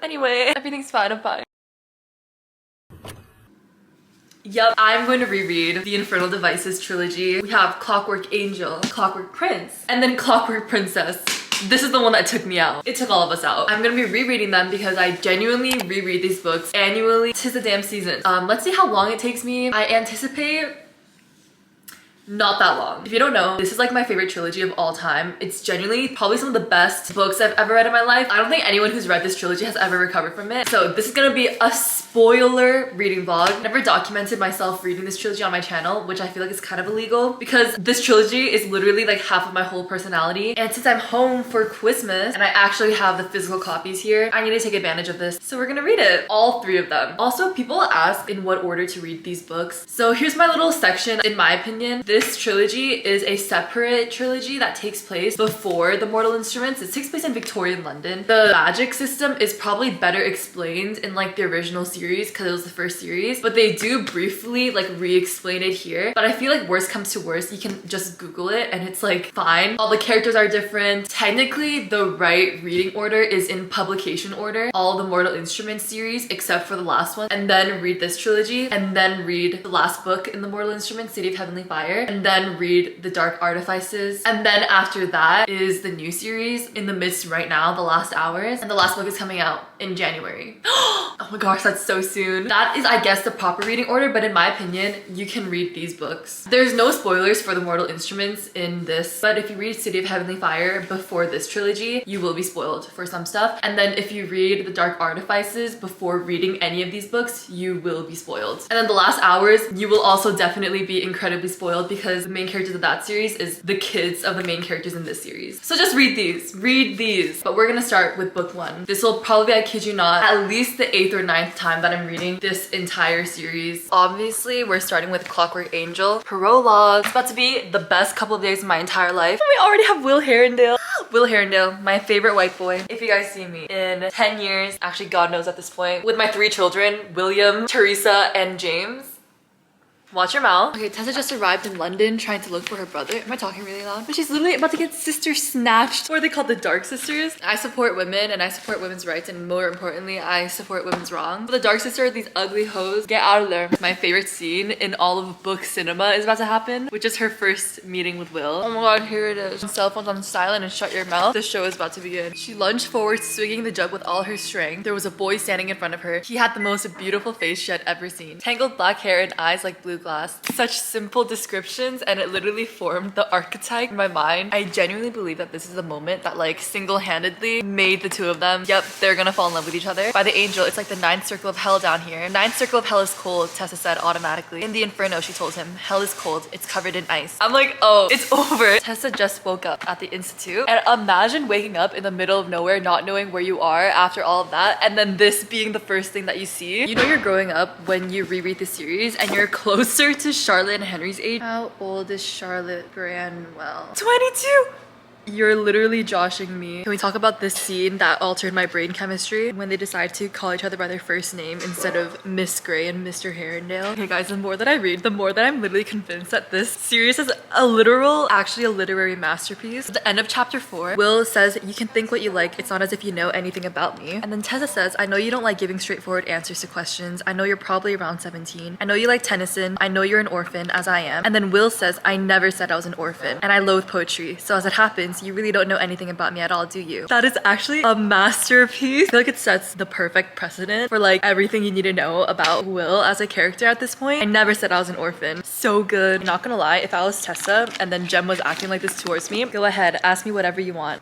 Anyway, everything's fine, I'm fine. Yep, I'm going to reread the Infernal Devices trilogy. We have Clockwork Angel, Clockwork Prince, and then Clockwork Princess. This is the one that took me out. It took all of us out. I'm gonna be rereading them because I genuinely reread these books annually. 'Tis a damn season. Let's see how long it takes me. I anticipate not that long. If you don't know, this is like my favorite trilogy of all time. It's genuinely probably some of the best books I've ever read in my life. I don't think anyone who's read this trilogy has ever recovered from it. So this is gonna be a spoiler reading vlog. I've never documented myself reading this trilogy on my channel, which I feel like is kind of illegal because this trilogy is literally like half of my whole personality. And since I'm home for Christmas and I actually have the physical copies here, I need to take advantage of this. So we're gonna read it, all 3 of them. Also, people ask in what order to read these books. So here's my little section. In my opinion, this trilogy is a separate trilogy that takes place before the Mortal Instruments. It takes place in Victorian London. The magic system is probably better explained in like the original series because it was the first series, but they do briefly like re-explain it here. But I feel like worst comes to worst, you can just Google it and it's like fine. All the characters are different. Technically, the right reading order is in publication order. All the Mortal Instruments series except for the last one, and then read this trilogy, and then read the last book in the Mortal Instruments, City of Heavenly Fire, and then read The Dark Artifices. And then after that is the new series in the midst right now, The Last Hours, and the last book is coming out in January. Oh my gosh, that's so soon. That is, I guess, the proper reading order, but in my opinion, you can read these books. There's no spoilers for the Mortal Instruments in this, but if you read City of Heavenly Fire before this trilogy, you will be spoiled for some stuff. And then if you read The Dark Artifices before reading any of these books, you will be spoiled. And then The Last Hours, you will also definitely be incredibly spoiled because the main characters of that series is the kids of the main characters in this series. So just read these. But we're gonna start with book 1. This will probably be, I kid you not, at least the 8th or 9th time that I'm reading this entire series. Obviously, we're starting with Clockwork Angel. Prologue. It's about to be the best couple of days of my entire life. We already have Will Herondale. Will Herondale, my favorite white boy. If you guys see me in 10 years, actually God knows at this point, with my 3 children, William, Teresa, and James. Watch your mouth. Okay, Tessa just arrived in London trying to look for her brother. Am I talking really loud? But she's literally about to get sister snatched. What are they called? The Dark Sisters? I support women and I support women's rights, and more importantly, I support women's wrongs. But the Dark Sisters are these ugly hoes. Get out of there. My favorite scene in all of book cinema is about to happen, which is her first meeting with Will. Oh my god, here it is. Cell phones on silent and shut your mouth. The show is about to begin. She lunged forward, swinging the jug with all her strength. There was a boy standing in front of her. He had the most beautiful face she had ever seen. Tangled black hair and eyes like blue glass. Such simple descriptions, and it literally formed the archetype in my mind. I genuinely believe that this is the moment that like single-handedly made the 2 of them. Yep, they're gonna fall in love with each other. By the angel, it's like the 9th circle of hell down here. 9th circle of hell is cold, Tessa said automatically. In the inferno, she told him, hell is cold, it's covered in ice. I'm like, oh, it's over. Tessa just woke up at the institute, and imagine waking up in the middle of nowhere, not knowing where you are after all of that, and then this being the first thing that you see. You know you're growing up when you reread the series and you're closer to Charlotte and Henry's age. How old is Charlotte Branwell? 22! You're literally joshing me. Can we talk about this scene that altered my brain chemistry when they decide to call each other by their first name instead of Miss Grey and Mr. Herondale? Okay guys, the more that I read, the more that I'm literally convinced that this series is actually a literary masterpiece. At the end of chapter 4, Will says, you can think what you like, it's not as if you know anything about me. And then Tessa says, I know you don't like giving straightforward answers to questions. I know you're probably around 17. I know you like Tennyson. I know you're an orphan, as I am. And then Will says, I never said I was an orphan. And I loathe poetry. So as it happens, you really don't know anything about me at all, do you? That is actually a masterpiece. I feel like it sets the perfect precedent for like everything you need to know about Will as a character at this point. I never said I was an orphan. So good. Not gonna lie, if I was Tessa and then Jem was acting like this towards me, go ahead, ask me whatever you want.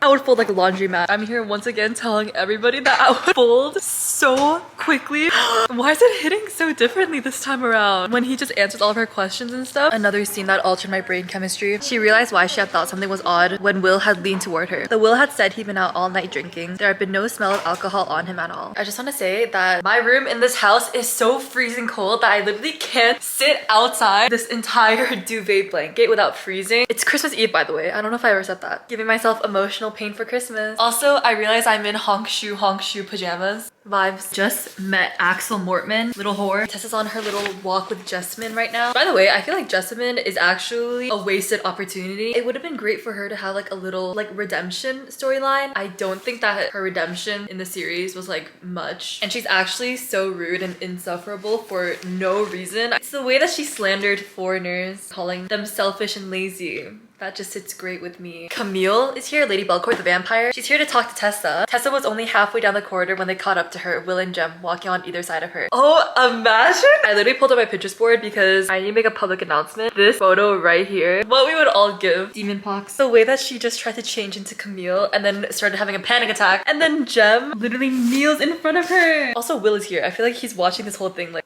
I would fold like a laundromat. I'm here once again telling everybody that I would fold so quickly. Why is it hitting so differently this time around? When he just answers all of her questions and stuff. Another scene that altered my brain chemistry. She realized why she had thought something was odd when Will had leaned toward her. The Will had said he'd been out all night drinking. There had been no smell of alcohol on him at all. I just want to say that my room in this house is so freezing cold that I literally can't sit outside this entire duvet blanket without freezing. It's Christmas Eve, by the way. I don't know if I ever said that. Giving myself emotional no pain for Christmas. Also, I realize I'm in honk shoe pajamas. Vibes. Just met Axel Mortman, little whore. Tessa's on her little walk with Jessamine right now. By the way, I feel like Jessamine is actually a wasted opportunity. It would have been great for her to have like a little like redemption storyline. I don't think that her redemption in the series was like much. And she's actually so rude and insufferable for no reason. It's the way that she slandered foreigners, calling them selfish and lazy. That just sits great with me. Camille is here, Lady Belcourt the vampire. She's here to talk to Tessa. Tessa was only halfway down the corridor when they caught up to her, Will and Jem walking on either side of her. Oh, imagine! I literally pulled up my Pinterest board because I need to make a public announcement. This photo right here, what we would all give. Demon pox. The way that she just tried to change into Camille and then started having a panic attack. And then Jem literally kneels in front of her. Also, Will is here. I feel like he's watching this whole thing like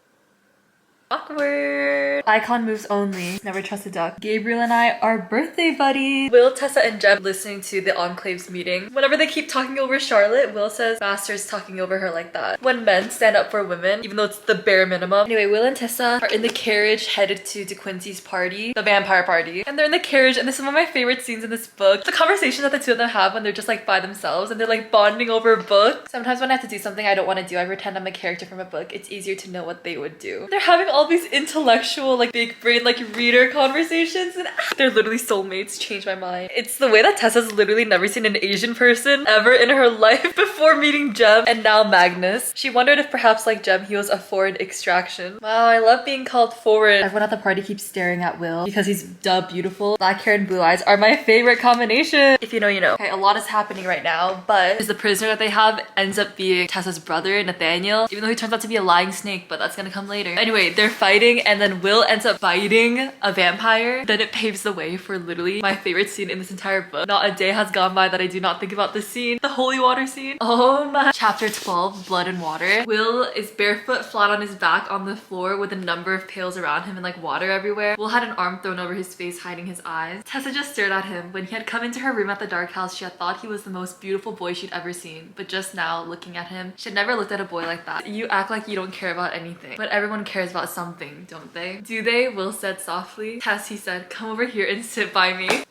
awkward. Icon moves only. Never trust a duck. Gabriel and I are birthday buddies. Will, Tessa, and Jem listening to the Enclave's meeting. Whenever they keep talking over Charlotte, Will says bastards talking over her like that. When men stand up for women, even though it's the bare minimum. Anyway, Will and Tessa are in the carriage headed to De Quincy's party, the vampire party. And they're in the carriage, and this is one of my favorite scenes in this book. The conversation that the two of them have when they're just like by themselves and they're like bonding over a book. Sometimes when I have to do something I don't want to do, I pretend I'm a character from a book. It's easier to know what they would do. They're having all these intellectual, like big brain, like reader conversations, and they're literally soulmates. Change my mind. It's the way that Tessa's literally never seen an Asian person ever in her life before meeting Jem and now Magnus. She wondered if perhaps like Jem he was a foreign extraction. Wow, I love being called foreign. Everyone at the party keeps staring at Will because he's beautiful. Black hair and blue eyes are my favorite combination. If you know, you know. Okay, a lot is happening right now, but the prisoner that they have ends up being Tessa's brother, Nathaniel, even though he turns out to be a lying snake, but that's gonna come later. Anyway, they're fighting and then Will ends up biting a vampire. Then it paves the way for literally my favorite scene in this entire book. Not a day has gone by that I do not think about this scene. The holy water scene. Oh my. Chapter 12, Blood and Water. Will is barefoot, flat on his back on the floor with a number of pails around him and like water everywhere. Will had an arm thrown over his face, hiding his eyes. Tessa just stared at him. When he had come into her room at the dark house, she had thought he was the most beautiful boy she'd ever seen. But just now, looking at him, she had never looked at a boy like that. You act like you don't care about anything, but everyone cares about something, don't they? Do they? Will said softly. Tess, he said, come over here and sit by me.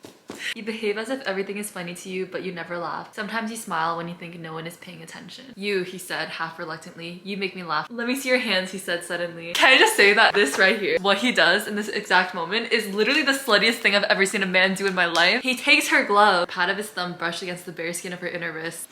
You behave as if everything is funny to you, but you never laugh. Sometimes you smile when you think no one is paying attention. You, he said, half reluctantly, you make me laugh. Let me see your hands, he said suddenly. Can I just say that this right here, what he does in this exact moment is literally the sluttiest thing I've ever seen a man do in my life. He takes her glove, pat of his thumb brushed against the bare skin of her inner wrist.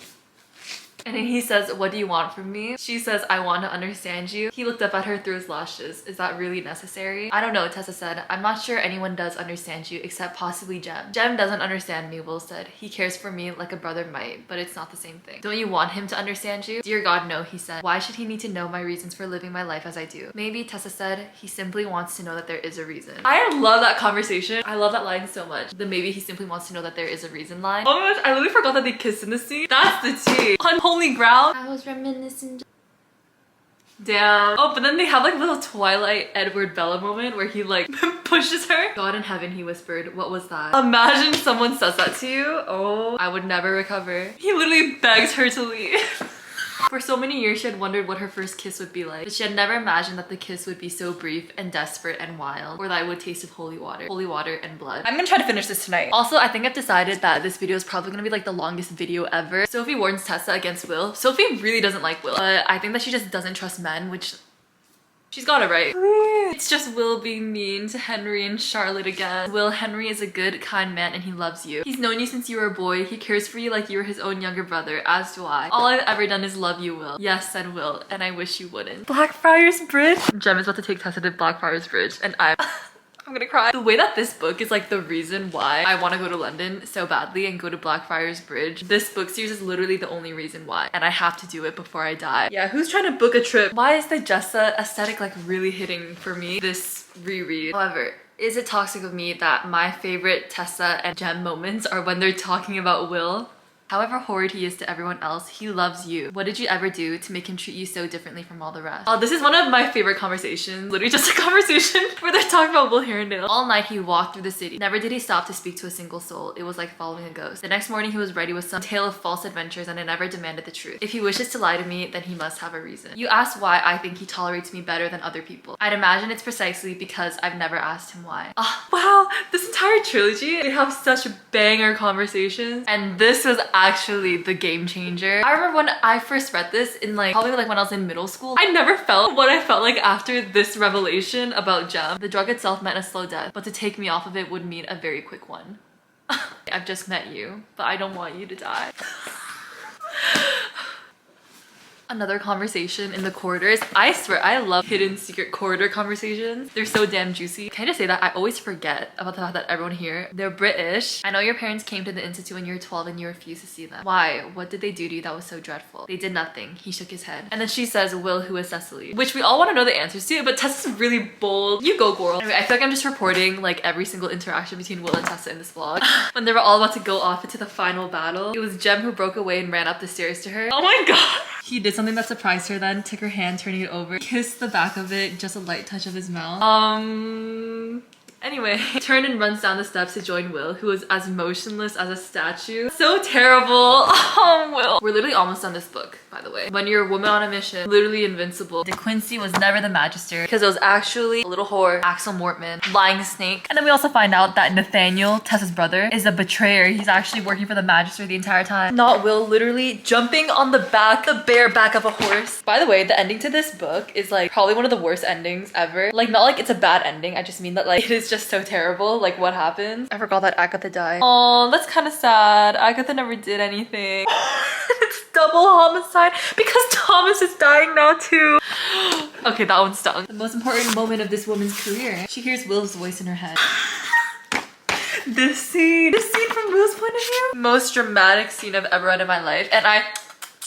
And then he says, what do you want from me? She says, I want to understand you. He looked up at her through his lashes. Is that really necessary? I don't know, Tessa said. I'm not sure anyone does understand you except possibly Jem. Jem doesn't understand me, Will said. He cares for me like a brother might, but it's not the same thing. Don't you want him to understand you? Dear God, no, he said. Why should he need to know my reasons for living my life as I do? Maybe, Tessa said, he simply wants to know that there is a reason. I love that conversation. I love that line so much. The maybe he simply wants to know that there is a reason line. Oh my gosh, I literally forgot that they kissed in this scene. That's the tea. On holy ground. I was reminiscing. Damn. Oh, but then they have like a little Twilight Edward Bella moment where he like pushes her. God in heaven, he whispered. What was that? Imagine someone says that to you. Oh, I would never recover. He literally begs her to leave. For so many years, she had wondered what her first kiss would be like, but she had never imagined that the kiss would be so brief and desperate and wild, or that it would taste of holy water and blood. I'm gonna try to finish this tonight. Also, I think I've decided that this video is probably gonna be like the longest video ever. Sophie warns Tessa against Will. Sophie really doesn't like Will, but I think that she just doesn't trust men, which she's got it right. It's just Will being mean to Henry and Charlotte again. Will, Henry is a good, kind man and he loves you. He's known you since you were a boy. He cares for you like you were his own younger brother, as do I. All I've ever done is love you, Will. Yes, said Will, and I wish you wouldn't. Blackfriars Bridge? Jem is about to take Tessa to Blackfriars Bridge and I'm gonna cry. The way that this book is like the reason why I want to go to London so badly and go to Blackfriars Bridge. This book series is literally the only reason why, and I have to do it before I die. Yeah, who's trying to book a trip? Why is the Jessa aesthetic like really hitting for me this reread? However, is it toxic of me that my favorite Tessa and Jem moments are when they're talking about Will? However horrid he is to everyone else, he loves you. What did you ever do to make him treat you so differently from all the rest? Oh, this is one of my favorite conversations. Literally just a conversation where they're talking about Will Herondale. All night he walked through the city. Never did he stop to speak to a single soul. It was like following a ghost. The next morning he was ready with some tale of false adventures and I never demanded the truth. If he wishes to lie to me, then he must have a reason. You asked why I think he tolerates me better than other people. I'd imagine it's precisely because I've never asked him why. Oh, wow, this entire trilogy, they have such banger conversations. And this was actually the game changer. I remember when I first read this in like probably like when I was in middle school, I never felt what I felt like after this revelation about Jem. The drug itself meant a slow death, but to take me off of it would mean a very quick one. I've just met you, but I don't want you to die. Another conversation in the corridors. I swear I love hidden secret corridor conversations. They're so damn juicy. Can I just say that I always forget about the fact that everyone here, they're British. I know your parents came to the institute when you were 12 and you refused to see them. Why? What did they do to you that was so dreadful? They did nothing. He shook his head. And then she says, Will, who is Cecily? Which we all want to know the answers to, but Tessa's really bold. You go, girl. Anyway, I feel like I'm just reporting like every single interaction between Will and Tessa in this vlog. When they were all about to go off into the final battle, it was Jem who broke away and ran up the stairs to her. Oh my god. He did something that surprised her then, took her hand, turning it over, kissed the back of it, just a light touch of his mouth. Anyway, turned and runs down the steps to join Will, who was as motionless as a statue. So terrible. Oh, Will. We're literally almost done this book, by the way. When you're a woman on a mission, literally invincible. De Quincey was never the Magister because it was actually a little whore, Axel Mortman, lying snake. And then we also find out that Nathaniel, Tessa's brother, is a betrayer. He's actually working for the Magister the entire time. Not Will, literally jumping on the back, the bare back of a horse. By the way, the ending to this book is like probably one of the worst endings ever. Like not like it's a bad ending. I just mean that like it is just so terrible, like what happens. I forgot that Agatha died. Oh, that's kind of sad. Agatha never did anything. It's double homicide because Thomas is dying now too. Okay, that one stung. The most important moment of this woman's career. She hears Will's voice in her head. This scene from Will's point of view. Most dramatic scene I've ever read in my life, and I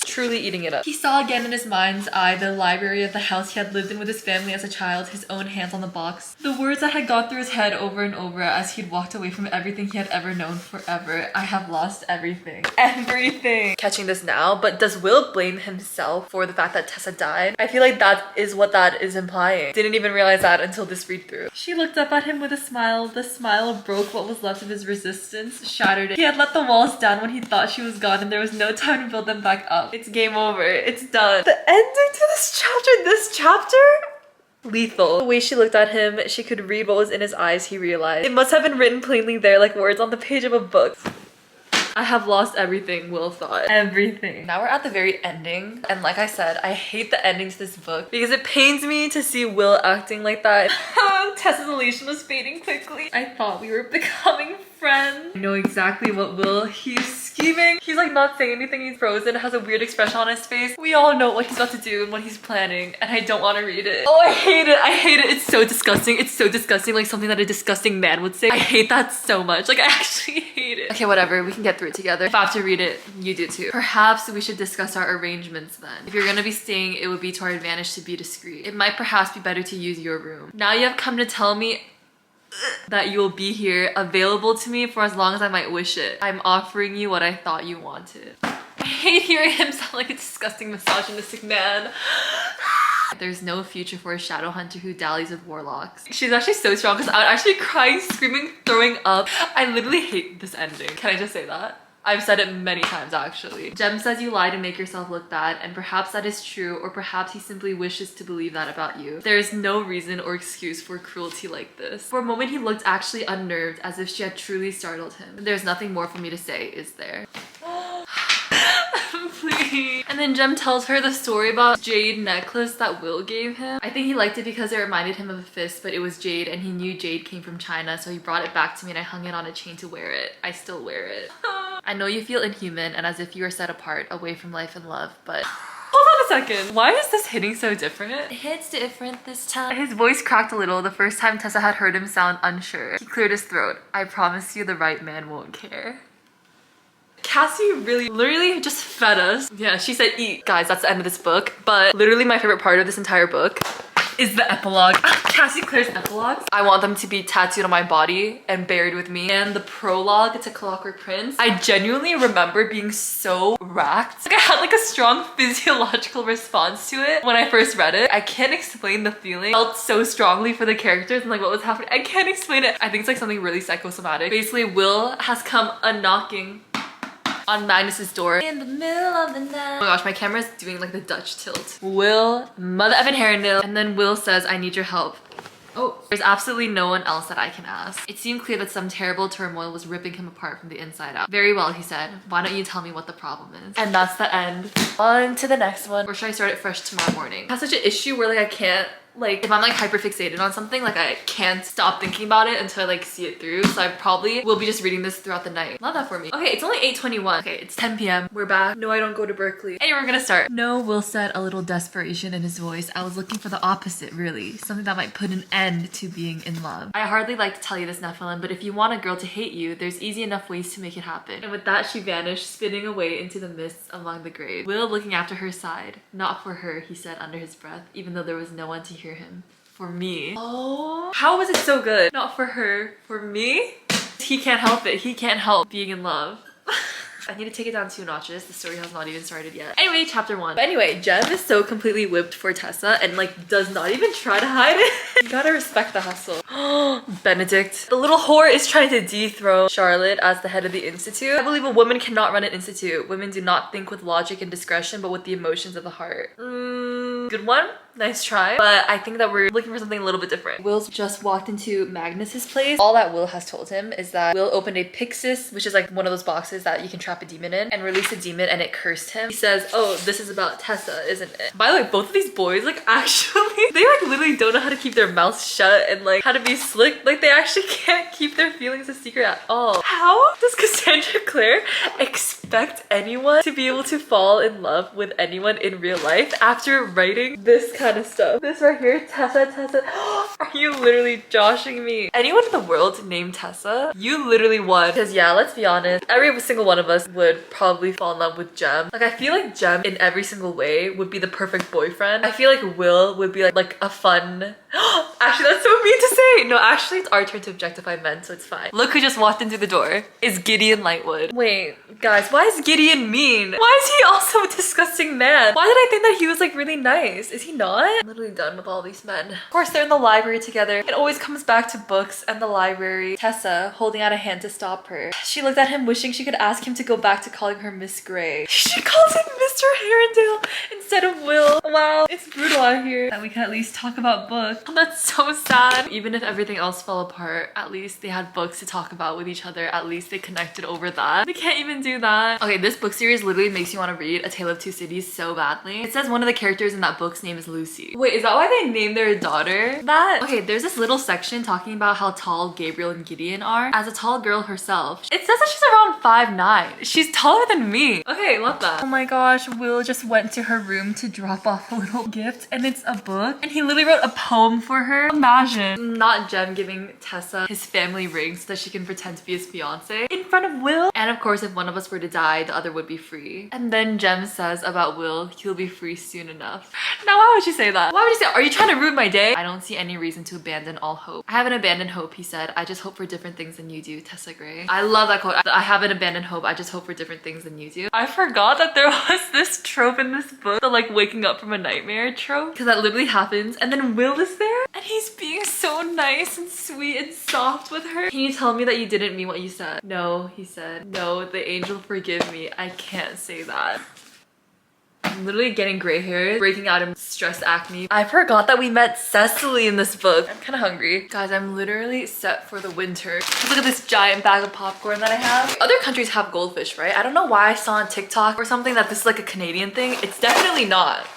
truly eating it up. He saw again in his mind's eye the library of the house he had lived in with his family as a child, his own hands on the box. The words that had gone through his head over and over as he'd walked away from everything he had ever known forever. I have lost everything. Everything. Catching this now, but does Will blame himself for the fact that Tessa died? I feel like that is what that is implying. Didn't even realize that until this read through. She looked up at him with a smile. The smile broke what was left of his resistance, shattered it. He had let the walls down when he thought she was gone and there was no time to build them back up. It's game over. It's done. The ending to this chapter? Lethal. The way she looked at him, she could read what was in his eyes, he realized. It must have been written plainly there like words on the page of a book. I have lost everything, Will thought. Everything. Now we're at the very ending. And like I said, I hate the ending to this book because it pains me to see Will acting like that. Tessa's elation was fading quickly. I thought we were becoming friends. I know exactly what Will, he's scheming. He's like not saying anything, he's frozen, has a weird expression on his face. We all know what he's about to do and what he's planning, and I don't want to read it. Oh, I hate it. I hate it. It's so disgusting. It's so disgusting, like something that a disgusting man would say. I hate that so much. Like I actually hate it. Okay, whatever. We can get through it together. If I have to read it, you do too. Perhaps we should discuss our arrangements then. If you're gonna be staying, it would be to our advantage to be discreet. It might perhaps be better to use your room. Now you have come to tell me that you will be here, available to me for as long as I might wish it. I'm offering you what I thought you wanted. I hate hearing him sound like a disgusting misogynistic man. There's no future for a shadowhunter who dallies with warlocks. She's actually so strong because I would actually cry, screaming, throwing up. I literally hate this ending. Can I just say that? I've said it many times actually. Jem says you lie to make yourself look bad, and perhaps that is true, or perhaps he simply wishes to believe that about you. There is no reason or excuse for cruelty like this. For a moment he looked actually unnerved, as if she had truly startled him. There's nothing more for me to say, is there? Please. And then Jem tells her the story about jade necklace that Will gave him. I think he liked it because it reminded him of a fist, but it was jade and he knew jade came from China, so he brought it back to me and I hung it on a chain to wear it. I still wear it. I know you feel inhuman and as if you are set apart, away from life and love, but hold on a second. Why is this hitting so different? It hits different this time. His voice cracked a little the first time Tessa had heard him sound unsure. He cleared his throat. I promise you the right man won't care. Cassie literally just fed us. Yeah, she said eat. Guys, that's the end of this book. But literally my favorite part of this entire book is the epilogue. Cassie Clare's epilogues. I want them to be tattooed on my body and buried with me. And the prologue to Clockwork Prince. I genuinely remember being so racked. Like I had like a strong physiological response to it when I first read it. I can't explain the feeling. I felt so strongly for the characters and like what was happening. I can't explain it. I think it's like something really psychosomatic. Basically, Will has come a-knocking on Magnus's door in the middle of the night. Oh my gosh, my camera's doing like the Dutch tilt. Will, mother effing Herondale. And then Will says, I need your help. Oh, there's absolutely no one else that I can ask. It seemed clear that some terrible turmoil was ripping him apart from the inside out. Very well, he said. Why don't you tell me what the problem is? And that's the end. On to the next one. Or should I start it fresh tomorrow morning? I have such an issue where like I can't, like if I'm like hyper fixated on something, like I can't stop thinking about it until I like see it through. So I probably will be just reading this throughout the night. Love that for me. Okay, it's only 8:21. Okay, it's 10 p.m. We're back. No, I don't go to Berkeley. Anyway, we're gonna start. No, Will said, a little desperation in his voice. I was looking for the opposite, really. Something that might put an end to being in love. I hardly like to tell you this, Nephilim, but if you want a girl to hate you, there's easy enough ways to make it happen. And with that, she vanished, spinning away into the mists among the graves. Will, looking after her, sighed. Not for her, he said under his breath, even though there was no one to hear him. For me. Oh, how was it so good? Not for her, for me? He can't help it. He can't help being in love. I need to take it down 2 notches. The story has not even started yet. Anyway, chapter 1. But anyway, Jem is so completely whipped for Tessa and like does not even try to hide it. You gotta respect the hustle. Benedict. The little whore is trying to dethrone Charlotte as the head of the institute. I believe a woman cannot run an institute. Women do not think with logic and discretion, but with the emotions of the heart. Good one. Nice try. But I think that we're looking for something a little bit different. Will's just walked into Magnus's place. All that Will has told him is that Will opened a Pyxis, which is like one of those boxes that you can trap a demon in, and release a demon and it cursed him. He says, oh, this is about Tessa, isn't it? By the way, both of these boys, like actually, they like literally don't know how to keep their mouths shut and like how to be slick. Like they actually can't keep their feelings a secret at all. How does Cassandra Clare expect anyone to be able to fall in love with anyone in real life after writing this kind of stuff? This right here, Tessa. Are you literally joshing me? Anyone in the world named Tessa? You literally won. Because yeah, let's be honest, every single one of us would probably fall in love with Jem. Like I feel like Jem in every single way would be the perfect boyfriend. I feel like Will would be like a fun... Actually, that's so mean to say. No, actually it's our turn to objectify men, so it's fine. Look who just walked into the door. It's Gideon Lightwood. Wait, guys, why is Gideon mean? Why is he also a disgusting man? Why did I think that he was like really nice? Is he not? I'm literally done with all these men. Of course, they're in the library together. It always comes back to books and the library. Tessa holding out a hand to stop her. She looked at him, wishing she could ask him to go back to calling her Miss Grey. She calls him Mr. Herondale instead of Will. Wow, it's brutal out here. That we can at least talk about books. Oh, that's so sad. Even if everything else fell apart, at least they had books to talk about with each other. At least they connected over that. They can't even do that. Okay, this book series literally makes you want to read A Tale of Two Cities so badly. It says one of the characters in that book's name is Lucy. Wait, is that why they named their daughter that? Okay, there's this little section talking about how tall Gabriel and Gideon are. As a tall girl herself, it says that she's around 5'9". She's taller than me. Okay, love that. Oh my gosh, Will just went to her room to drop off a little gift and it's a book and he literally wrote a poem for her. Imagine. Not Jem giving Tessa his family ring so that she can pretend to be his fiance in front of Will. And of course, if one of us were to die, the other would be free. And then Jem says about Will, he'll be free soon enough. Now, why would you say that? Why would you say, are you trying to ruin my day? I don't see any reason to abandon all hope. I haven't abandoned hope, he said. I just hope for different things than you do, Tessa Gray. I love that quote. I haven't abandoned hope. I just hope for different things than you do. I forgot that there was this trope in this book, the like waking up from a nightmare trope, because that literally happens. And then Will is there and he's being so nice and sweet and soft with her. Can you tell me that you didn't mean what you said? No, he said. No, the angel forgive me. I can't say that. I'm literally getting gray hair, breaking out in stress acne. I forgot that we met Cecily in this book. I'm kind of hungry. Guys, I'm literally set for the winter. Just look at this giant bag of popcorn that I have. Other countries have goldfish, right? I don't know why I saw on TikTok or something that this is like a Canadian thing. It's definitely not.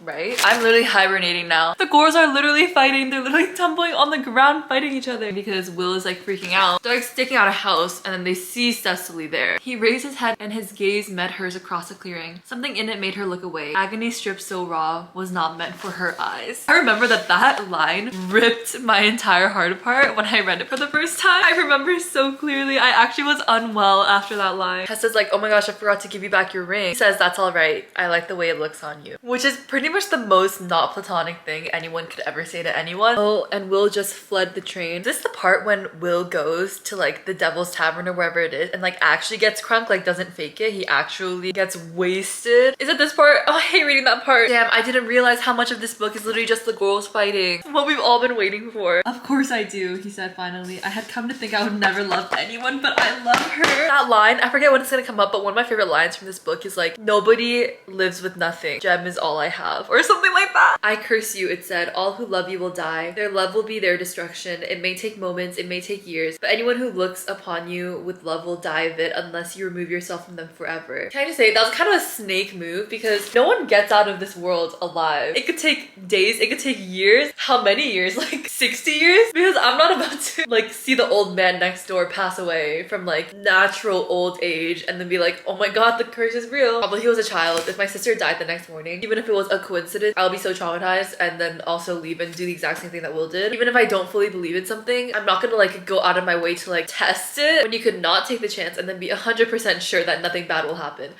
Right? I'm literally hibernating now. The Gores are literally fighting. They're literally tumbling on the ground fighting each other because Will is like freaking out. They're like sticking out a house and then they see Cecily there. He raised his head and his gaze met hers across a clearing. Something in it made her look away. Agony stripped so raw was not meant for her eyes. I remember that line ripped my entire heart apart when I read it for the first time. I remember so clearly. I actually was unwell after that line. Tessa's like, oh my gosh, I forgot to give you back your ring. He says, that's all right. I like the way it looks on you. Which is pretty much the most not platonic thing anyone could ever say to anyone. Oh, and Will just fled the train. Is this the part when Will goes to like the Devil's Tavern or wherever it is and like actually gets crunk, like doesn't fake it? He actually gets wasted. Is it this part? Oh, I hate reading that part. Damn, I didn't realize how much of this book is literally just the girls fighting. What we've all been waiting for. Of course I do, he said finally. I had come to think I would never love anyone, but I love her. That line, I forget when it's gonna come up, but one of my favorite lines from this book is like, nobody lives with nothing. Jem is all I have. have, or something like that. I curse you, it said, all who love you will die. Their love will be their destruction. It may take moments, it may take years, but anyone who looks upon you with love will die of it unless you remove yourself from them forever. Can I just say, that was kind of a snake move because no one gets out of this world alive. It could take days, it could take years. How many years? Like 60 years? Because I'm not about to like see the old man next door pass away from like natural old age and then be like, oh my god, the curse is real. Probably he was a child. If my sister died the next morning, even if it was a coincidence, I'll be so traumatized and then also leave and do the exact same thing that Will did. Even if I don't fully believe in something, I'm not gonna like go out of my way to like test it when you could not take the chance and then be 100% sure that nothing bad will happen.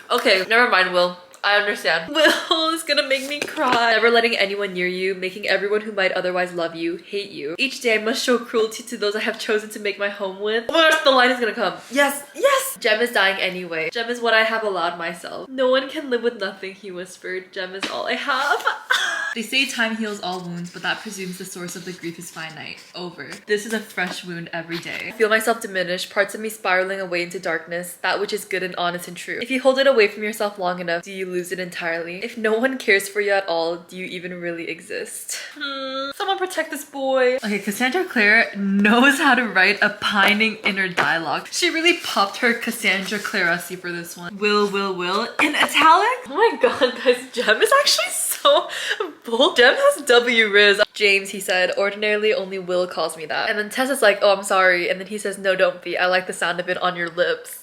Okay, never mind, Will. I understand. Will is gonna make me cry. Never letting anyone near you, making everyone who might otherwise love you, hate you. Each day I must show cruelty to those I have chosen to make my home with. Oh my gosh, the line is gonna come. Yes, yes! Jem is dying anyway. Jem is what I have allowed myself. No one can live with nothing, he whispered. Jem is all I have. They say time heals all wounds, but that presumes the source of the grief is finite. Over. This is a fresh wound every day. I feel myself diminish, parts of me spiraling away into darkness, that which is good and honest and true. If you hold it away from yourself long enough, do you lose it entirely? If no one cares for you at all, do you even really exist? Someone protect this boy. Okay, Cassandra Clare knows how to write a pining inner dialogue. She really popped her Cassandra Clare-esque for this one. Will in italic? Oh my god, guys, Jem is actually so bold. Jem has W Riz. James, he said, ordinarily only Will calls me that. And then Tessa's like, oh, I'm sorry. And then he says, no, don't be. I like the sound of it on your lips.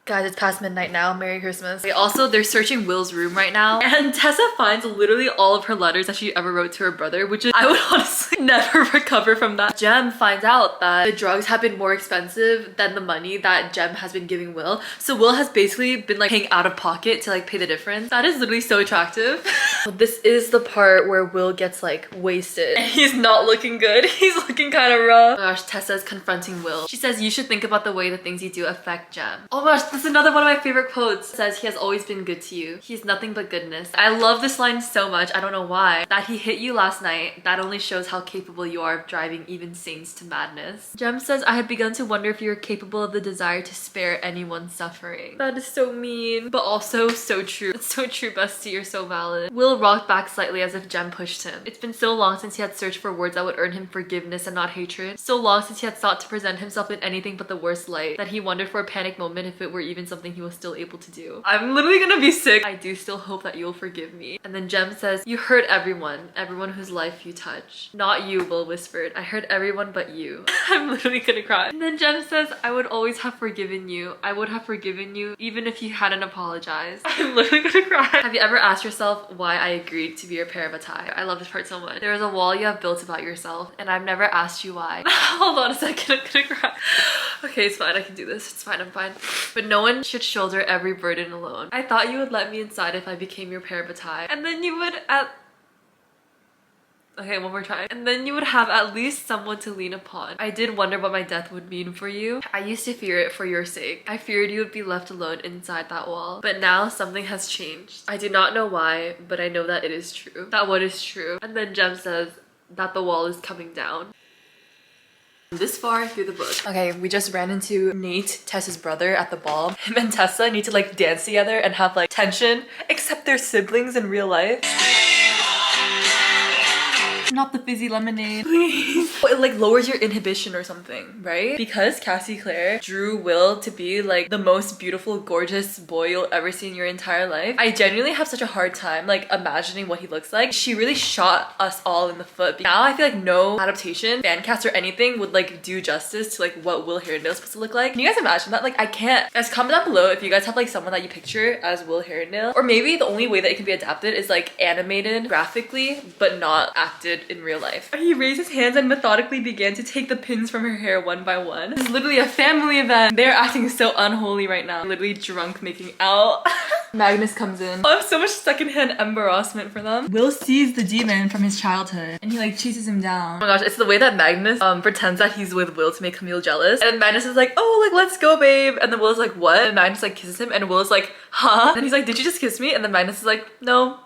Guys, it's past midnight now. Merry Christmas. Okay, also, they're searching Will's room right now. And Tessa finds literally all of her letters that she ever wrote to her brother, which is, I would honestly never recover from that. Jem finds out that the drugs have been more expensive than the money that Jem has been giving Will. So Will has basically been like paying out of pocket to like pay the difference. That is literally so attractive. This is the part where Will gets like wasted. And he's not looking good. He's looking kind of rough. Oh my gosh, Tessa's confronting Will. She says, you should think about the way the things you do affect Jem. Oh my gosh, this is another one of my favorite quotes. It says, he has always been good to you. He's nothing but goodness. I love this line so much. I don't know why. That he hit you last night, that only shows how capable you are of driving even saints to madness. Jem says, I had begun to wonder if you were capable of the desire to spare anyone suffering. That is so mean, but also so true. It's so true, bestie. You're so valid. Will rocked back slightly as if Jem pushed him. It's been so long since he had searched for words that would earn him forgiveness and not hatred. So long since he had sought to present himself in anything but the worst light, that he wondered for a panic moment if it were even something he was still able to do. I'm literally gonna be sick. I do still hope that you'll forgive me. And then Jem says, you hurt everyone whose life you touch. Not you, Will whispered. I hurt everyone but you. I'm literally gonna cry. And then Jem says, I would always have forgiven you. I would have forgiven you even if you hadn't apologized. I'm literally gonna cry. Have you ever asked yourself why I agreed to be your pair of a tie? I love this part so much. There is a wall you have built about yourself and I've never asked you why. Hold on a second, I'm gonna cry. Okay, it's fine, I can do this. It's fine, I'm fine. But no one should shoulder every burden alone. I thought you would let me inside if I became your pair of a tie. And then you would Okay, one more time. And then you would have at least someone to lean upon. I did wonder what my death would mean for you. I used to fear it for your sake. I feared you would be left alone inside that wall. But now something has changed. I do not know why, but I know that it is true. That what is true. And then Jem says that the wall is coming down. This far through the book. Okay, we just ran into Nate, Tessa's brother, at the ball. Him and Tessa need to like dance together and have like tension, except they're siblings in real life. Not the fizzy lemonade, please. It like lowers your inhibition or something, right? Because Cassie Clare drew Will to be like the most beautiful, gorgeous boy you'll ever see in your entire life. I genuinely have such a hard time like imagining what he looks like. She really shot us all in the foot. Now I feel like no adaptation, fan cast or anything would like do justice to like what Will Herondale is supposed to look like. Can you guys imagine that? Like I can't. Guys, comment down below if you guys have like someone that you picture as Will Herondale. Or maybe the only way that it can be adapted is like animated graphically, but not acted in real life. He raised his hands and methodically began to take the pins from her hair one by one. This is literally a family event. They're acting so unholy right now. Literally drunk making out. Magnus comes in. I have so much secondhand embarrassment for them. Will sees the demon from his childhood and he like chases him down. Oh my gosh, it's the way that Magnus pretends that he's with Will to make Camille jealous. And then Magnus is like, oh, like let's go, babe. And then Will's like, what? And Magnus like kisses him and Will's like, huh? And he's like, did you just kiss me? And then Magnus is like, no.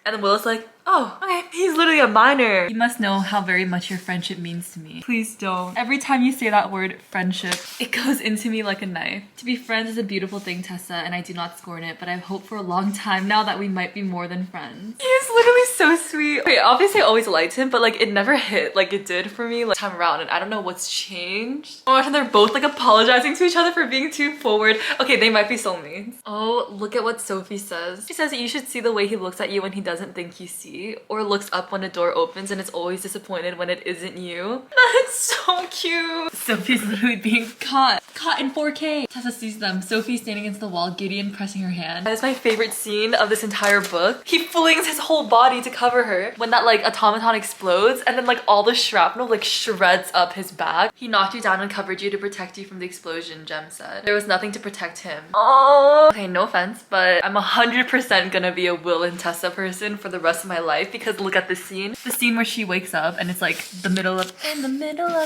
And then Will is like, Oh, okay. He's literally a minor. You must know how very much your friendship means to me. Please don't. Every time you say that word, friendship, it goes into me like a knife. To be friends is a beautiful thing, Tessa, and I do not scorn it, but I've hoped for a long time now that we might be more than friends. He's literally so sweet. Okay, obviously I always liked him, but like it never hit like it did for me like time around, and I don't know what's changed. Oh, and they're both like apologizing to each other for being too forward. Okay, they might be soulmates. Oh, look at what Sophie says. She says you should see the way he looks at you when he doesn't think you see, or looks up when a door opens and is always disappointed when it isn't you. That's so cute. Sophie's literally being caught in 4K. Tessa sees them. Sophie standing against the wall, Gideon pressing her hand. That is my favorite scene of this entire book. He flings his whole body to cover her when that like automaton explodes, and then like all the shrapnel like shreds up his back. He knocked you down and covered you to protect you from the explosion, Jem said. There was nothing to protect him. Oh. Okay, no offense, but I'm 100% gonna be a Will and Tessa person for the rest of my life, because look at this scene. The scene where she wakes up and it's like in the middle of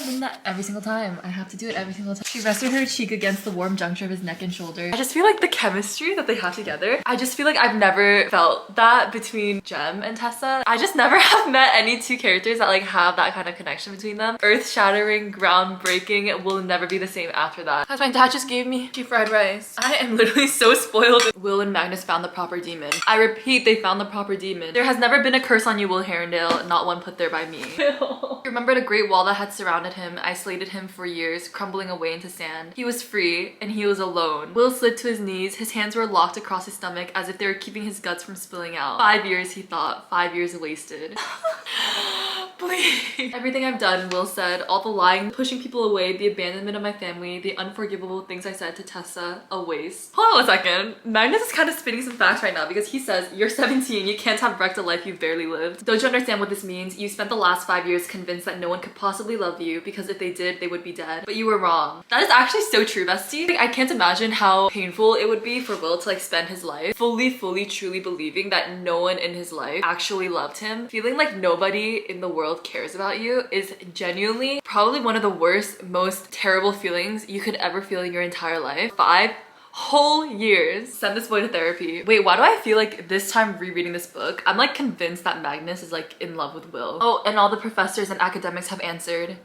the night. Every single time. I have to do it every single time. She rested her cheek against the warm juncture of his neck and shoulder. I just feel like the chemistry that they have together, I just feel like I've never felt that between Jem and Tessa. I just never have met any two characters that like have that kind of connection between them. Earth-shattering, groundbreaking, will never be the same after that. As my dad just gave me cheap fried rice. I am literally so spoiled. Will and Magnus found the proper demon. I repeat, they found the proper demon. There has never been a curse on you, Will Herondale, not one put there by me. He remembered a great wall that had surrounded him, isolated him for years, crumbling away into sand. He was free, and he was alone. Will slid to his knees. His hands were locked across his stomach as if they were keeping his guts from spilling out. 5 years, he thought. 5 years wasted. Please. Everything I've done, Will said. All the lying, pushing people away, the abandonment of my family, the unforgivable things I said to Tessa, a waste. Hold on a second. Magnus is kind of spinning some facts right now, because he says, you're 17, you can't have wrecked a life you've barely lived. Don't you understand what this means? You spent the last 5 years convinced that no one could possibly love you, because if they did, they would be dead. But you were wrong. That is actually so true, bestie. Like, I can't imagine how painful it would be for Will to like spend his life fully, truly believing that no one in his life actually loved him. Feeling like nobody in the world cares about you is genuinely probably one of the worst, most terrible feelings you could ever feel in your entire life. 5 whole years. Send this boy to therapy. Wait, why do I feel like this time rereading this book, I'm like convinced that Magnus is like in love with Will. Oh, and all the professors and academics have answered.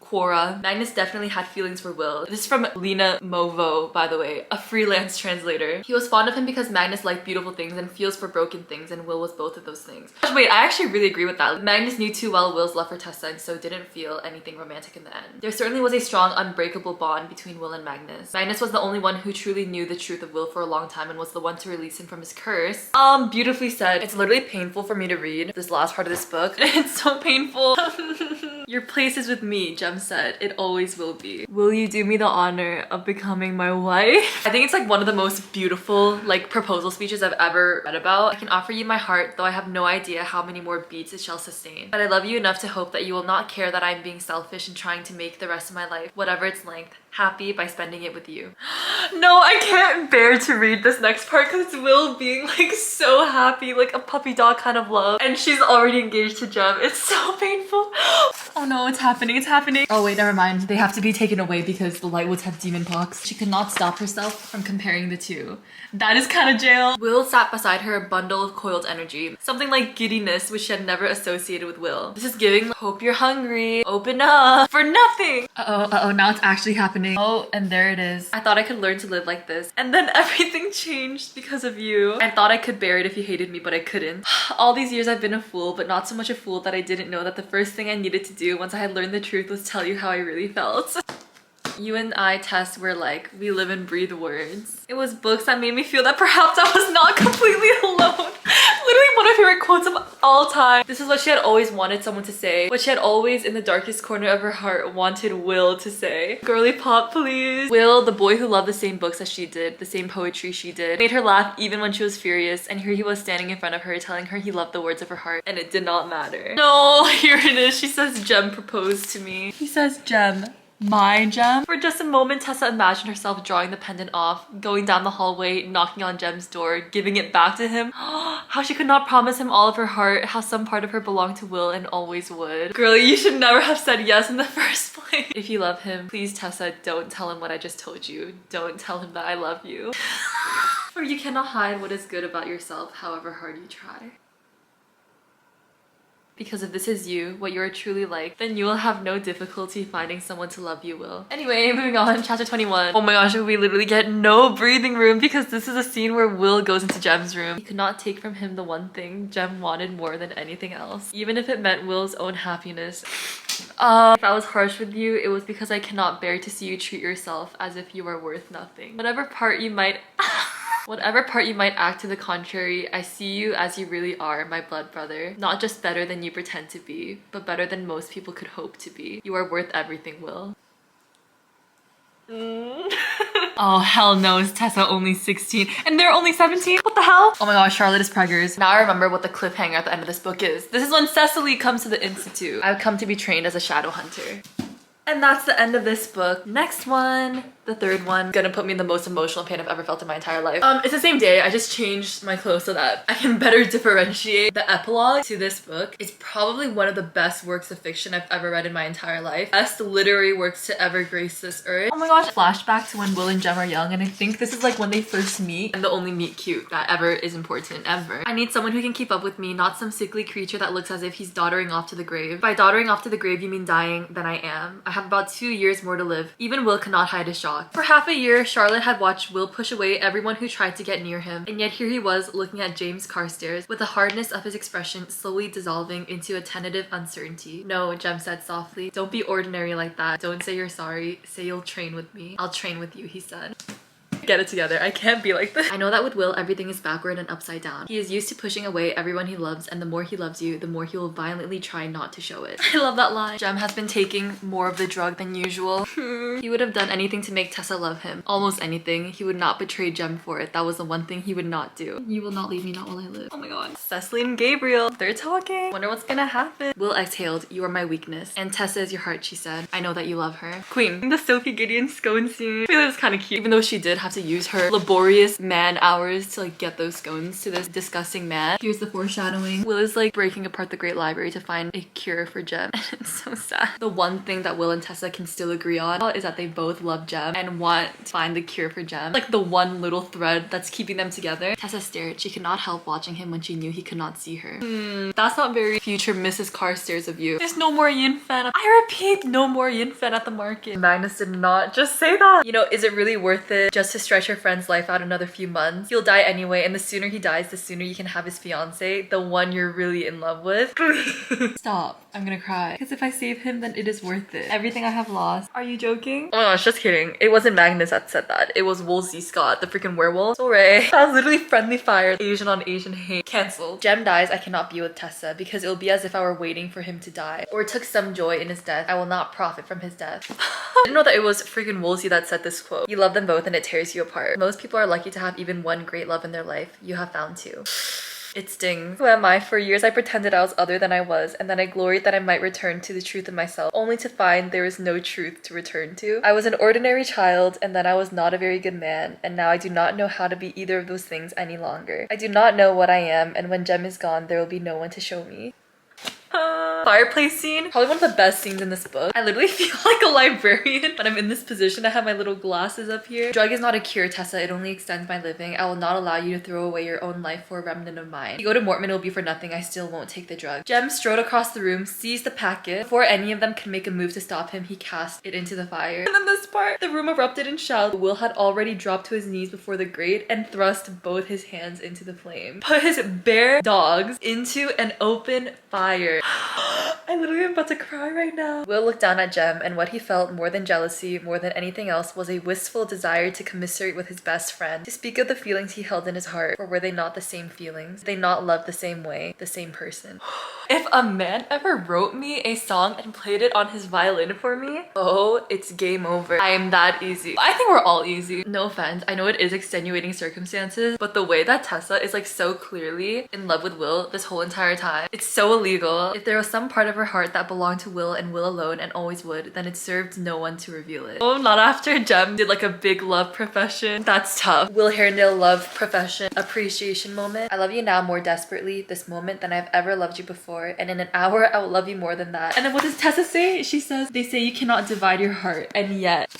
Quora. Magnus definitely had feelings for Will. This is from Lena Movo, by the way, a freelance translator. He was fond of him because Magnus liked beautiful things and feels for broken things, and Will was both of those things. Wait, I actually really agree with that. Magnus knew too well Will's love for Tessa and so didn't feel anything romantic in the end. There certainly was a strong, unbreakable bond between Will and Magnus. Magnus was the only one who truly knew the truth of Will for a long time and was the one to release him from his curse. Beautifully said. It's literally painful for me to read this last part of this book. It's so painful. Your place is with me, Jem said. It always will be. Will you do me the honor of becoming my wife? I think it's like one of the most beautiful like proposal speeches I've ever read about. I can offer you my heart, though I have no idea how many more beats it shall sustain. But I love you enough to hope that you will not care that I'm being selfish and trying to make the rest of my life, whatever its length, happy by spending it with you. No, I can't bear to read this next part because it's Will being like so happy, like a puppy dog kind of love. And she's already engaged to Jem. It's so painful. Oh no, it's happening, it's happening. Oh wait, never mind. They have to be taken away because the Lightwoods have demon pox. She could not stop herself from comparing the two. That is kind of jail. Will sat beside her, a bundle of coiled energy. Something like giddiness, which she had never associated with Will. This is giving, hope you're hungry, open up, for nothing. Uh-oh, now it's actually happening. Oh, and there it is. I thought I could learn to live like this. And then everything changed because of you. I thought I could bear it if you hated me, but I couldn't. All these years I've been a fool, but not so much a fool that I didn't know that the first thing I needed to do once I had learned the truth was tell you how I really felt. You and I, Tess, were like, we live and breathe words. It was books that made me feel that perhaps I was not completely alone. Literally one of my favorite quotes of all time. This is what she had always wanted someone to say. What she had always, in the darkest corner of her heart, wanted Will to say. Girly pop, please. Will, the boy who loved the same books as she did, the same poetry she did, made her laugh even when she was furious, and here he was standing in front of her telling her he loved the words of her heart, and it did not matter. No, here it is. She says Jem proposed to me. He says Jem. My Jem. For just a moment, Tessa imagined herself drawing the pendant off, going down the hallway, knocking on Jem's door, giving it back to him. How she could not promise him all of her heart, how some part of her belonged to Will and always would. Girlie, you should never have said yes in the first place. If you love him, please, Tessa, don't tell him what I just told you. Don't tell him that I love you. For you cannot hide what is good about yourself, however hard you try. Because if this is you, what you are truly like, then you will have no difficulty finding someone to love you, Will. Anyway, moving on, chapter 21. Oh my gosh, we literally get no breathing room because this is a scene where Will goes into Jem's room. He could not take from him the one thing Jem wanted more than anything else, even if it meant Will's own happiness. If I was harsh with you, it was because I cannot bear to see you treat yourself as if you are worth nothing. Whatever part you might act to the contrary, I see you as you really are, my blood brother. Not just better than you pretend to be, but better than most people could hope to be. You are worth everything, Will. Oh, hell no, is Tessa only 16 and they're only 17? What the hell? Oh my gosh, Charlotte is preggers. Now I remember what the cliffhanger at the end of this book is. This is when Cecily comes to the institute. I've come to be trained as a shadow hunter. And that's the end of this book. Next one, the third one, gonna put me in the most emotional pain I've ever felt in my entire life. It's the same day. I just changed my clothes so that I can better differentiate. The epilogue to this book is probably one of the best works of fiction I've ever read in my entire life. Best literary works to ever grace this earth. Oh my gosh, flashback to when Will and Jem are young, and I think this is like when they first meet and the only meet cute that ever is important, ever. I need someone who can keep up with me, not some sickly creature that looks as if he's doddering off to the grave. By doddering off to the grave, you mean dying, then I am. I have about 2 years more to live. Even Will cannot hide his shock. For half a year, Charlotte had watched Will push away everyone who tried to get near him, and yet here he was looking at James Carstairs with the hardness of his expression slowly dissolving into a tentative uncertainty. No, Jem said softly. Don't be ordinary like that. Don't say you're sorry. Say you'll train with me. I'll train with you, he said. Get it together. I can't be like this. I know that with Will, everything is backward and upside down. He is used to pushing away everyone he loves, and the more he loves you, the more he will violently try not to show it. I love that line. Jem has been taking more of the drug than usual. He would have done anything to make Tessa love him. Almost anything. He would not betray Jem for it. That was the one thing he would not do. You will not leave me, not while I live. Oh my god. Cecily and Gabriel. They're talking. Wonder what's gonna happen. Will exhaled. You are my weakness. And Tessa is your heart, she said. I know that you love her. Queen. The Sophie Gideon scone scene. I feel like it's kind of cute. Even though she did have to use her laborious man hours to like get those scones to this disgusting man. Here's the foreshadowing. Will is like breaking apart the Great Library to find a cure for Jem. And it's so sad. The one thing that Will and Tessa can still agree on is that they both love Jem and want to find the cure for Jem. Like the one little thread that's keeping them together. Tessa stared. She could not help watching him when she knew he could not see her. That's not very future Mrs. Carstairs of you. There's no more Yinfen. I repeat, no more Yinfen at the market. Magnus did not just say that. You know, is it really worth it just to stretch your friend's life out another few months? He'll die anyway, and the sooner he dies, the sooner you can have his fiance, the one you're really in love with. Stop. I'm gonna cry. Because if I save him, then it is worth it. Everything I have lost. Are you joking? Oh my gosh, just kidding. It wasn't Magnus that said that. It was Woolsey Scott, the freaking werewolf. Sorry. That was literally friendly fire. Asian on Asian hate. Cancelled. Jem dies, I cannot be with Tessa because it will be as if I were waiting for him to die or took some joy in his death. I will not profit from his death. I didn't know that it was freaking Woolsey that said this quote. You love them both and it tears you apart. Most people are lucky to have even one great love in their life. You have found two. It stings. Who am I? For years I pretended I was other than I was, and then I gloried that I might return to the truth of myself, only to find there is no truth to return to. I was an ordinary child, and then I was not a very good man, and now I do not know how to be either of those things any longer. I do not know what I am, and when Jem is gone, there will be no one to show me. Fireplace scene, probably one of the best scenes in this book. I literally feel like a librarian when I'm in this position. I have my little glasses up here. Drug is not a cure, Tessa. It only extends my living. I will not allow you to throw away your own life for a remnant of mine. If you go to Mortman, it will be for nothing. I still won't take the drug. Jem strode across the room, seized the packet. Before any of them could make a move to stop him, he cast it into the fire. And then this part, the room erupted in shouts. Will had already dropped to his knees before the grate and thrust both his hands into the flame. Put his bare dogs into an open fire. I literally am about to cry right now. Will looked down at Jem, and what he felt more than jealousy, more than anything else, was a wistful desire to commiserate with his best friend, to speak of the feelings he held in his heart. Or were they not the same feelings? Did they not love the same way, the same person? If a man ever wrote me a song and played it on his violin for me, oh, it's game over. I am that easy. I think we're all easy. No offense. I know it is extenuating circumstances, but the way that Tessa is like so clearly in love with Will this whole entire time, it's so illegal. If there was some part of her heart that belonged to Will and Will alone and always would, then it served no one to reveal it. Oh, not after Jem did like a big love profession. That's tough. Will Herondale love profession appreciation moment. I love you now more desperately this moment than I've ever loved you before, and in an hour I will love you more than that. And then what does Tessa say? She says, they say you cannot divide your heart, and yet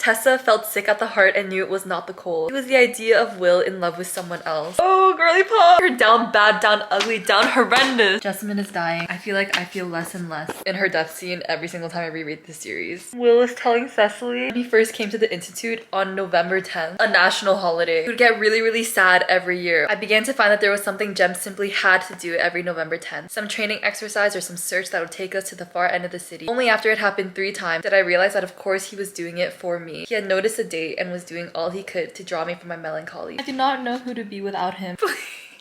Tessa felt sick at the heart and knew it was not the cold. It was the idea of Will in love with someone else. Oh, girly pop! You're down bad, down ugly, down horrendous. Jessamine is dying. I feel like I feel less and less in her death scene every single time I reread this series. Will is telling Cecily when he first came to the Institute on November 10th, a national holiday. He would get really, really sad every year. I began to find that there was something Jem simply had to do every November 10th. Some training exercise or some search that would take us to the far end of the city. Only after it happened 3 times did I realize that of course he was doing it for me. He had noticed the date and was doing all he could to draw me from my melancholy. I do not know who to be without him.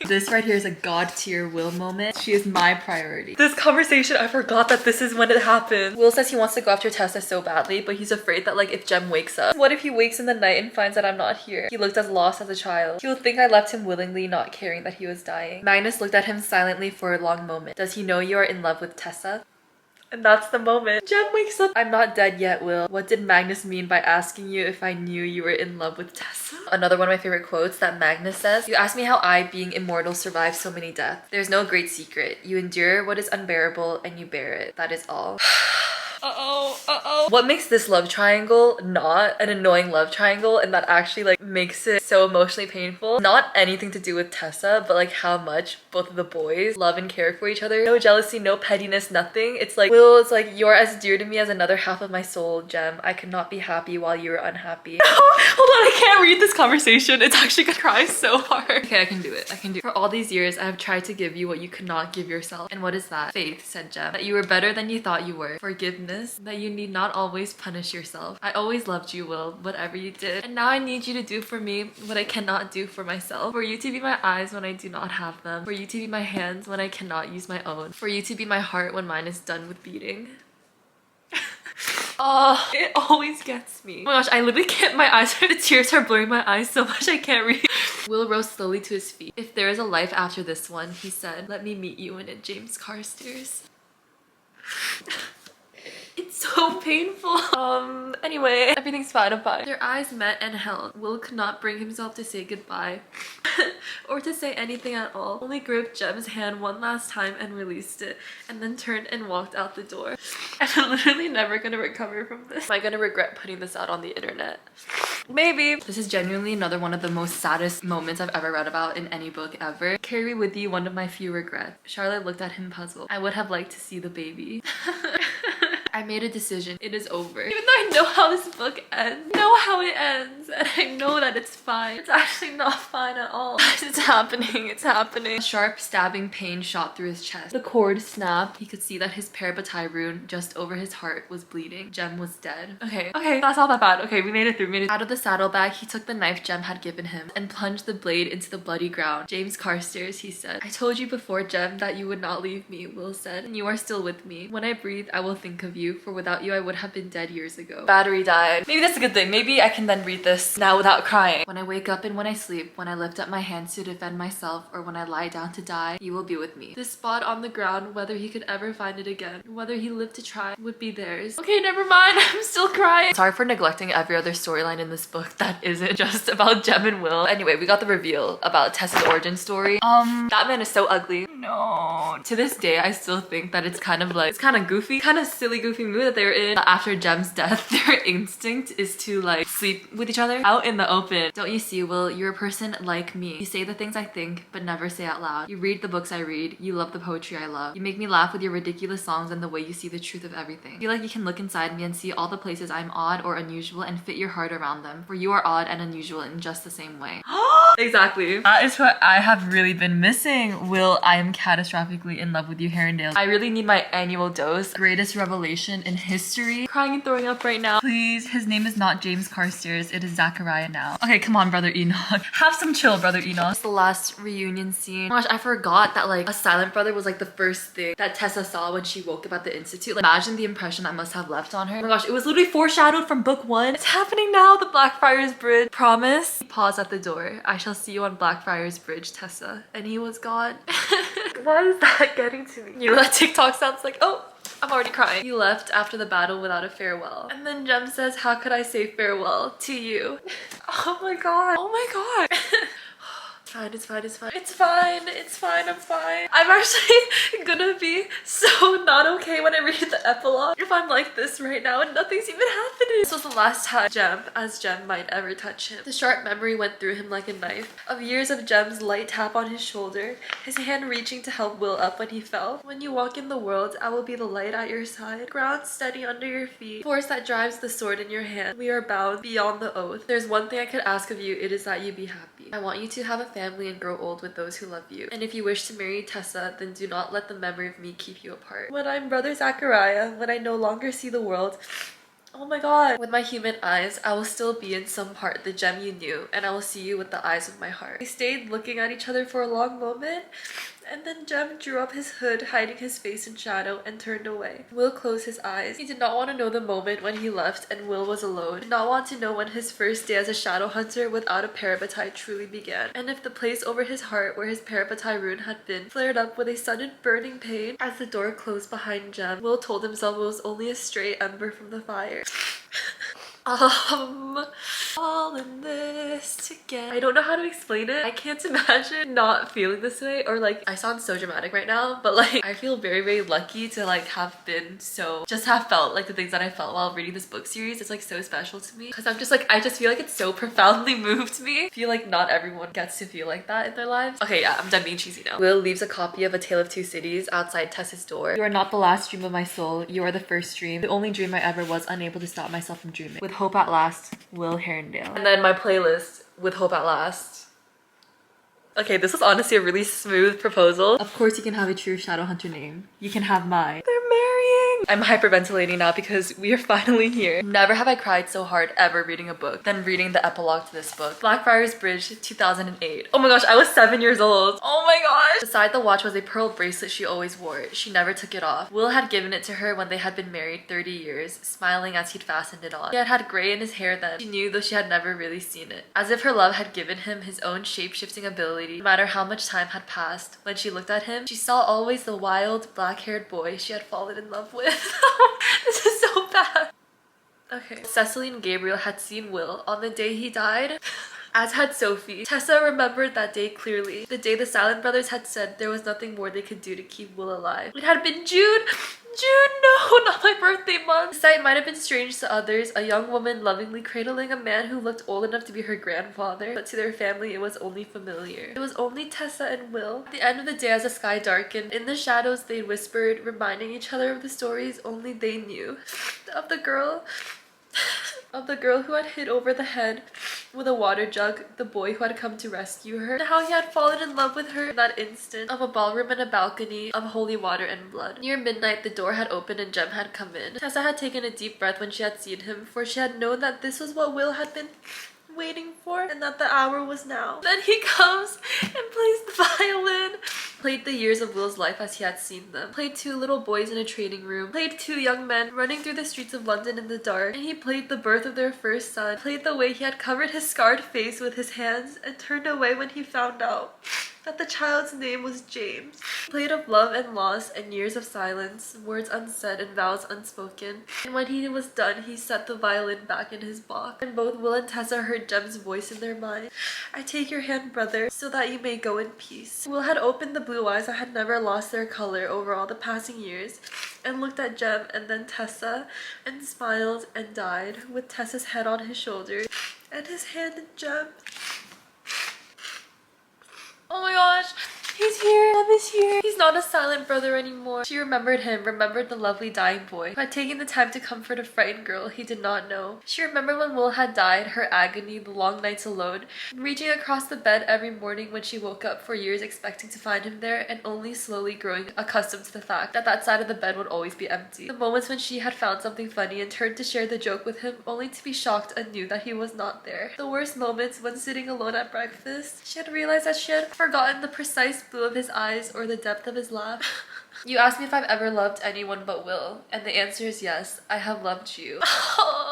This right here is a god tier Will moment. She is my priority. This conversation, I forgot that this is when it happened. Will says he wants to go after Tessa so badly, but he's afraid that like if Jem wakes up. What if he wakes in the night and finds that I'm not here? He looked as lost as a child. He will think I left him willingly, not caring that he was dying. Magnus looked at him silently for a long moment. Does he know you are in love with Tessa? And that's the moment. Jem wakes up. I'm not dead yet, Will. What did Magnus mean by asking you if I knew you were in love with Tessa? Another one of my favorite quotes that Magnus says. You asked me how I, being immortal, survived so many deaths. There's no great secret. You endure what is unbearable and you bear it. That is all. What makes this love triangle not an annoying love triangle and that actually like makes it so emotionally painful? Not anything to do with Tessa, but like how much both of the boys love and care for each other. No jealousy, no pettiness, nothing. It's like Will is like, you're as dear to me as another half of my soul, Jem. I could not be happy while you were unhappy. Hold on, I can't read this conversation. It's actually gonna cry so hard. Okay, I can do it. I can do it. For all these years, I have tried to give you what you could not give yourself. And what is that? Faith, said Jem. That you were better than you thought you were. Forgiveness. That you need not always punish yourself. I always loved you, Will, whatever you did. And now I need you to do for me what I cannot do for myself. For you to be my eyes when I do not have them. For you to be my hands when I cannot use my own. For you to be my heart when mine is done with beating. Oh, it always gets me. Oh my gosh, I literally can't, my eyes, the tears are blurring my eyes so much I can't read. Will rose slowly to his feet. If there is a life after this one, he said, let me meet you in it, James Carstairs. It's so painful. Anyway, everything's fine, I'm fine. Their eyes met and held. Will could not bring himself to say goodbye or to say anything at all. Only gripped Jem's hand one last time and released it, and then turned and walked out the door. I'm literally never gonna recover from this. Am I gonna regret putting this out on the internet? Maybe. This is genuinely another one of the most saddest moments I've ever read about in any book ever. Carry with you one of my few regrets. Charlotte looked at him puzzled. I would have liked to see the baby. I made a decision. It is over. Even though I know how this book ends, I know how it ends, and I know that it's fine. It's actually not fine at all. It's happening. It's happening. A sharp stabbing pain shot through his chest. The cord snapped. He could see that his parabatai rune just over his heart was bleeding. Jem was dead. Okay, that's not that bad. Okay, we made it through. Out of the saddlebag, he took the knife Jem had given him and plunged the blade into the bloody ground. James Carstairs, he said. I told you before, Jem, that you would not leave me, Will said, and you are still with me. When I breathe, I will think of you, for without you, I would have been dead years ago. Battery died. Maybe that's a good thing. Maybe I can then read this now without crying. When I wake up and when I sleep, when I lift up my hands to defend myself, or when I lie down to die, you will be with me. This spot on the ground, whether he could ever find it again, whether he lived to try, would be theirs. Okay, never mind. I'm still crying. Sorry for neglecting every other storyline in this book that isn't just about Jem and Will. Anyway, we got the reveal about Tessa's origin story. That man is so ugly. No. To this day, I still think that it's kind of like, it's kind of goofy, kind of silly goofy mood that they're in. After Jem's death, their instinct is to like sleep with each other out in the open. Don't you see, Will, you're a person like me. You say the things I think, but never say out loud. You read the books I read. You love the poetry I love. You make me laugh with your ridiculous songs and the way you see the truth of everything. I feel like you can look inside me and see all the places I'm odd or unusual and fit your heart around them. For you are odd and unusual in just the same way. Exactly. That is what I have really been missing. Will, I am catastrophically in love with you, Herondale. I really need my annual dose. Greatest revelation in history. Crying and throwing up right now. Please, his name is not James Carstairs. It is Zachariah now. Okay, come on, Brother Enoch. Have some chill, Brother Enoch. It's the last reunion scene. Oh my gosh, I forgot that like a silent brother was like the first thing that Tessa saw when she woke up at the Institute. Like, imagine the impression that must have left on her. Oh my gosh, it was literally foreshadowed from book 1. It's happening now, the Blackfriars Bridge. Promise. He paused at the door. I shall see you on Blackfriars Bridge, Tessa. And he was gone. Why is that getting to me? You know that TikTok sounds like, oh, I'm already crying. He left after the battle without a farewell. And then Jem says, how could I say farewell to you? Oh my god. Oh my god. fine, it's fine, it's fine. It's fine, it's fine, I'm fine. I'm actually gonna be so not okay when I read the epilogue if I'm like this right now and nothing's even happening. This was the last time Jem might ever touch him. The sharp memory went through him like a knife, of years of Jem's light tap on his shoulder, his hand reaching to help Will up when he fell. When you walk in the world, I will be the light at your side, ground steady under your feet, force that drives the sword in your hand. We are bound beyond the oath. There's one thing I could ask of you, it is that you be happy. I want you to have a family and grow old with those who love you. And if you wish to marry Tessa, then do not let the memory of me keep you apart. When I'm Brother Zachariah, when I no longer see the world, oh my god. With my human eyes, I will still be in some part the Jem you knew, and I will see you with the eyes of my heart. We stayed looking at each other for a long moment, and then Jem drew up his hood, hiding his face in shadow, and turned away. Will closed his eyes. He did not want to know the moment when he left and Will was alone. He did not want to know when his first day as a shadow hunter without a parabatai truly began. And if the place over his heart where his parabatai rune had been flared up with a sudden burning pain as the door closed behind Jem, Will told himself it was only a stray ember from the fire. All in this together. I don't know how to explain it. I can't imagine not feeling this way, or like, I sound so dramatic right now, but like, I feel very, very lucky to like have been just have felt like the things that I felt while reading this book series. It's like so special to me because I'm just like, I just feel like it's so profoundly moved me. I feel like not everyone gets to feel like that in their lives. Okay, yeah, I'm done being cheesy now. Will leaves a copy of A Tale of Two Cities outside Tessa's door. You are not the last dream of my soul. You are the first dream. The only dream I ever was unable to stop myself from dreaming. With hope at last, Will Herondale. And then my playlist, With Hope at Last. Okay, this was honestly a really smooth proposal. Of course you can have a true Shadowhunter name. You can have mine. They're marrying! I'm hyperventilating now because we are finally here. Never have I cried so hard ever reading a book than reading the epilogue to this book. Blackfriars Bridge, 2008. Oh my gosh, I was 7 years old. Oh my gosh! Beside the watch was a pearl bracelet she always wore. She never took it off. Will had given it to her when they had been married 30 years, smiling as he'd fastened it on. He had had gray in his hair then. She knew, though she had never really seen it. As if her love had given him his own shape-shifting ability. No matter how much time had passed, when she looked at him, she saw always the wild, black-haired boy she had fallen in love with. This is so bad. Okay. Cecily and Gabriel had seen Will on the day he died, as had Sophie. Tessa remembered that day clearly. The day the Silent Brothers had said there was nothing more they could do to keep Will alive. It had been June! June, no, not my birthday month. The sight might have been strange to others, a young woman lovingly cradling a man who looked old enough to be her grandfather, but to their family it was only familiar. It was only Tessa and Will. At the end of the day, as the sky darkened, in the shadows they whispered, reminding each other of the stories only they knew. Of the girl who had hit over the head with a water jug, the boy who had come to rescue her, and how he had fallen in love with her in that instant, of a ballroom and a balcony, of holy water and blood. Near midnight, the door had opened and Jem had come in. Tessa had taken a deep breath when she had seen him, for she had known that this was what Will had been waiting for, and that the hour was now. Then he comes and plays the violin. Played the years of Will's life as he had seen them. Played two little boys in a trading room. Played two young men running through the streets of London in the dark. And he played the birth of their first son. Played the way he had covered his scarred face with his hands and turned away when he found out that the child's name was James. Played of love and loss and years of silence, words unsaid and vows unspoken. And when he was done, he set the violin back in his box. And both Will and Tessa heard Jem's voice in their mind. I take your hand, brother, so that you may go in peace. Will had opened the blue eyes that had never lost their color over all the passing years, and looked at Jem and then Tessa, and smiled and died, with Tessa's head on his shoulder, and his hand in Jem's. Oh my gosh, he's here. Love is here. He's not a silent brother anymore. She remembered him, remembered the lovely dying boy who had taken the time to comfort a frightened girl he did not know. She remembered when Will had died, her agony, the long nights alone, and reaching across the bed every morning when she woke up for years expecting to find him there, and only slowly growing accustomed to the fact that that side of the bed would always be empty. The moments when she had found something funny and turned to share the joke with him, only to be shocked anew that he was not there. The worst moments when sitting alone at breakfast, she had realized that she had forgotten the precise blue of his eyes or the depth of his laugh. You asked me if I've ever loved anyone but Will, and the answer is yes, I have loved you.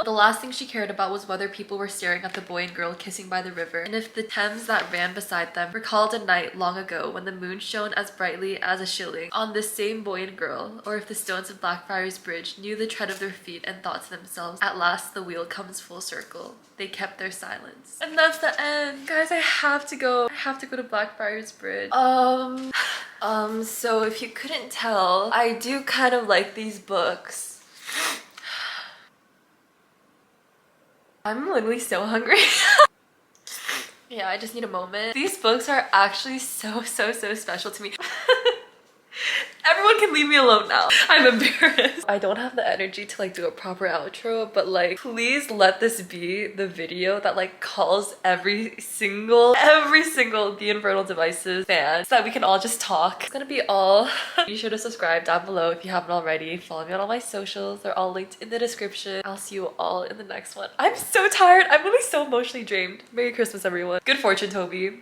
The last thing she cared about was whether people were staring at the boy and girl kissing by the river, and if the Thames that ran beside them recalled a night long ago when the moon shone as brightly as a shilling on this same boy and girl, or if the stones of Blackfriars Bridge knew the tread of their feet and thought to themselves, at last the wheel comes full circle. They kept their silence. And that's the end. Guys, I have to go. I have to go to Blackfriars Bridge. So if you couldn't tell, I do kind of like these books. I'm literally so hungry. Yeah, I just need a moment. These books are actually so special to me. Everyone can leave me alone now. I'm embarrassed. I don't have the energy to like do a proper outro, but like please let this be the video that like calls every single The Infernal Devices fan so that we can all just talk. It's gonna be all. Be sure to subscribe down below if you haven't already. Follow me on all my socials. They're all linked in the description. I'll see you all in the next one. I'm so tired. I'm really so emotionally drained. Merry Christmas, everyone. Good fortune, Toby.